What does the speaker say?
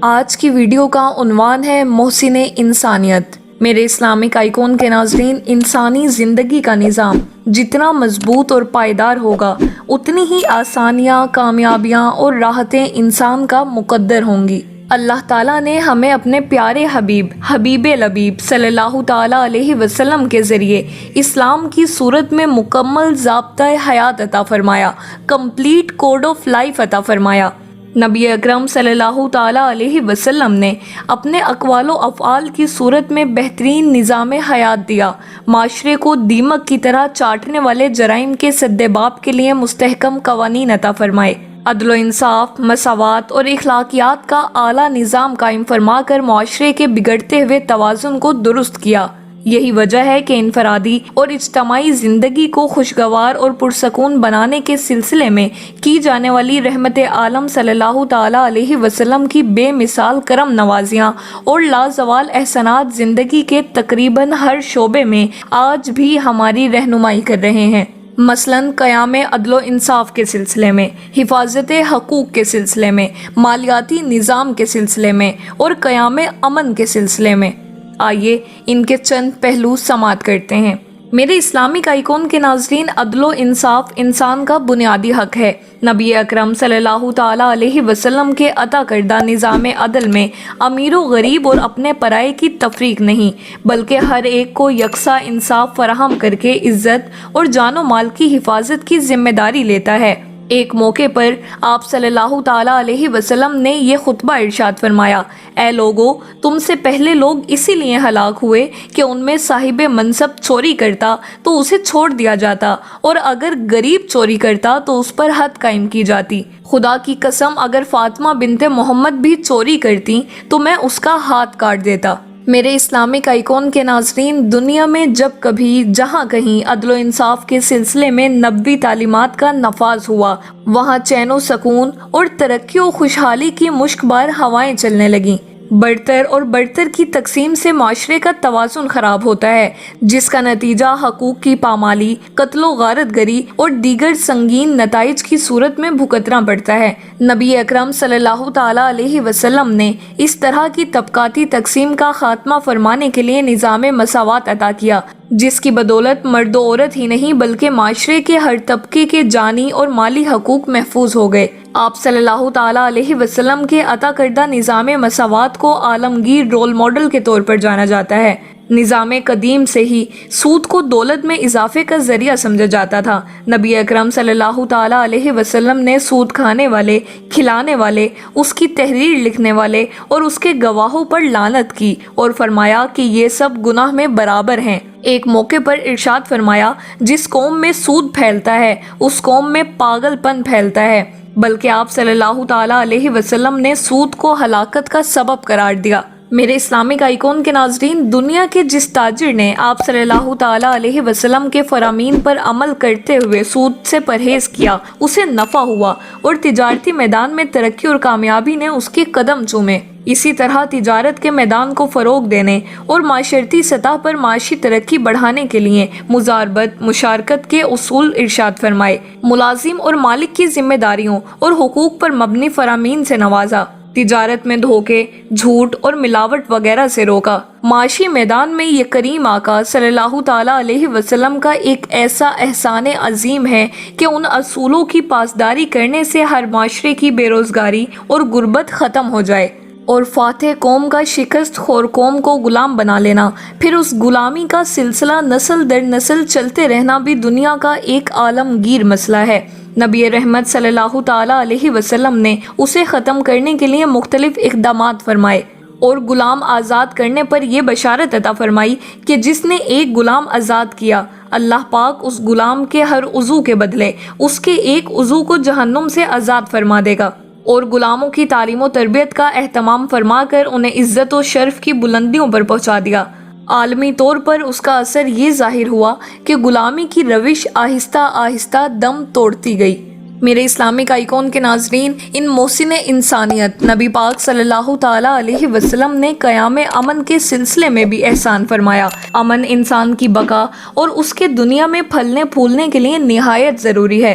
آج کی ویڈیو کا عنوان ہے محسن انسانیت۔ میرے اسلامک آئیکن کے ناظرین، انسانی زندگی کا نظام جتنا مضبوط اور پائیدار ہوگا اتنی ہی آسانیاں، کامیابیاں اور راحتیں انسان کا مقدر ہوں گی۔ اللہ تعالیٰ نے ہمیں اپنے پیارے حبیب لبیب صلی اللہ تعالیٰ علیہ وسلم کے ذریعے اسلام کی صورت میں مکمل ضابطۂ حیات عطا فرمایا، کمپلیٹ کوڈ آف لائف عطا فرمایا۔ نبی اکرم صلی اللہ تعالیٰ علیہ وسلم نے اپنے اقوال و افعال کی صورت میں بہترین نظام حیات دیا، معاشرے کو دیمک کی طرح چاٹنے والے جرائم کے سدباب کے لیے مستحکم قوانین عطا فرمائے، عدل و انصاف، مساوات اور اخلاقیات کا اعلیٰ نظام قائم فرما کر معاشرے کے بگڑتے ہوئے توازن کو درست کیا۔ یہی وجہ ہے کہ انفرادی اور اجتماعی زندگی کو خوشگوار اور پرسکون بنانے کے سلسلے میں کی جانے والی رحمت عالم صلی اللہ تعالیٰ علیہ وسلم کی بے مثال کرم نوازیاں اور لازوال احسانات زندگی کے تقریباً ہر شعبے میں آج بھی ہماری رہنمائی کر رہے ہیں۔ مثلاً قیام عدل و انصاف کے سلسلے میں، حفاظت حقوق کے سلسلے میں، مالیاتی نظام کے سلسلے میں اور قیام امن کے سلسلے میں۔ آئیے ان کے چند پہلو سماعت کرتے ہیں۔ میرے اسلامک آئیکن کے ناظرین، عدل و انصاف انسان کا بنیادی حق ہے۔ نبی اکرم صلی اللہ تعالیٰ علیہ وسلم کے عطا کردہ نظام عدل میں امیر و غریب اور اپنے پرائے کی تفریق نہیں، بلکہ ہر ایک کو یکساں انصاف فراہم کر کے عزت اور جان و مال کی حفاظت کی ذمہ داری لیتا ہے۔ ایک موقع پر آپ صلی اللہ تعالیٰ علیہ وسلم نے یہ خطبہ ارشاد فرمایا: اے لوگو، تم سے پہلے لوگ اسی لیے ہلاک ہوئے کہ ان میں صاحب منصب چوری کرتا تو اسے چھوڑ دیا جاتا، اور اگر غریب چوری کرتا تو اس پر حد قائم کی جاتی۔ خدا کی قسم، اگر فاطمہ بنت محمد بھی چوری کرتی تو میں اس کا ہاتھ کاٹ دیتا۔ میرے اسلامک آئیکن کے ناظرین، دنیا میں جب کبھی جہاں کہیں عدل و انصاف کے سلسلے میں نبوی تعلیمات کا نفاذ ہوا، وہاں چین و سکون اور ترقی و خوشحالی کی مشکبار ہوائیں چلنے لگیں۔ برتر اور برتر کی تقسیم سے معاشرے کا توازن خراب ہوتا ہے، جس کا نتیجہ حقوق کی پامالی، قتل و غارت گری اور دیگر سنگین نتائج کی صورت میں بھگتنا پڑتا ہے۔ نبی اکرم صلی اللہ تعالیٰ علیہ وسلم نے اس طرح کی طبقاتی تقسیم کا خاتمہ فرمانے کے لیے نظام مساوات عطا کیا، جس کی بدولت مرد و عورت ہی نہیں بلکہ معاشرے کے ہر طبقے کے جانی اور مالی حقوق محفوظ ہو گئے۔ آپ صلی اللہ تعالیٰ علیہ وسلم کے عطا کردہ نظام مساوات کو عالمگیر رول ماڈل کے طور پر جانا جاتا ہے۔ نظام قدیم سے ہی سود کو دولت میں اضافے کا ذریعہ سمجھا جاتا تھا۔ نبی اکرم صلی اللہ تعالیٰ علیہ وسلم نے سود کھانے والے، کھلانے والے، اس کی تحریر لکھنے والے اور اس کے گواہوں پر لعنت کی اور فرمایا کہ یہ سب گناہ میں برابر ہیں۔ ایک موقع پر ارشاد فرمایا: جس قوم میں سود پھیلتا ہے اس قوم میں پاگل پن پھیلتا ہے۔ بلکہ آپ صلی اللہ تعالیٰ علیہ وسلم نے سود کو ہلاکت کا سبب قرار دیا۔ میرے اسلامک آئیکن کے ناظرین، دنیا کے جس تاجر نے آپ صلی اللہ تعالیٰ علیہ وسلم کے فرامین پر عمل کرتے ہوئے سود سے پرہیز کیا، اسے نفع ہوا اور تجارتی میدان میں ترقی اور کامیابی نے اس کے قدم چومے۔ اسی طرح تجارت کے میدان کو فروغ دینے اور معاشرتی سطح پر معاشی ترقی بڑھانے کے لیے مزاربت، مشارکت کے اصول ارشاد فرمائے، ملازم اور مالک کی ذمہ داریوں اور حقوق پر مبنی فرامین سے نوازا، تجارت میں دھوکے، جھوٹ اور ملاوٹ وغیرہ سے روکا۔ معاشی میدان میں یہ کریم آقا صلی اللہ تعالیٰ علیہ وسلم کا ایک ایسا احسان عظیم ہے کہ ان اصولوں کی پاسداری کرنے سے ہر معاشرے کی بے روزگاری اور غربت ختم ہو جائے، اور فاتح قوم کا شکست خور قوم کو غلام بنا لینا، پھر اس غلامی کا سلسلہ نسل در نسل چلتے رہنا بھی دنیا کا ایک عالمگیر مسئلہ ہے۔ نبی رحمت صلی اللہ تعالیٰ علیہ وسلم نے اسے ختم کرنے کے لیے مختلف اقدامات فرمائے اور غلام آزاد کرنے پر یہ بشارت عطا فرمائی کہ جس نے ایک غلام آزاد کیا، اللہ پاک اس غلام کے ہر عضو کے بدلے اس کے ایک عضو کو جہنم سے آزاد فرما دے گا، اور غلاموں کی تعلیم و تربیت کا اہتمام فرما کر انہیں عزت و شرف کی بلندیوں پر پہنچا دیا۔ عالمی طور پر اس کا اثر یہ ظاہر ہوا کہ غلامی کی روش آہستہ آہستہ دم توڑتی گئی۔ میرے اسلامک آئیکن کے ناظرین، ان محسن انسانیت نبی پاک صلی اللہ تعالیٰ علیہ وسلم نے قیام امن کے سلسلے میں بھی احسان فرمایا۔ امن انسان کی بقا اور اس کے دنیا میں پھلنے پھولنے کے لیے نہایت ضروری ہے۔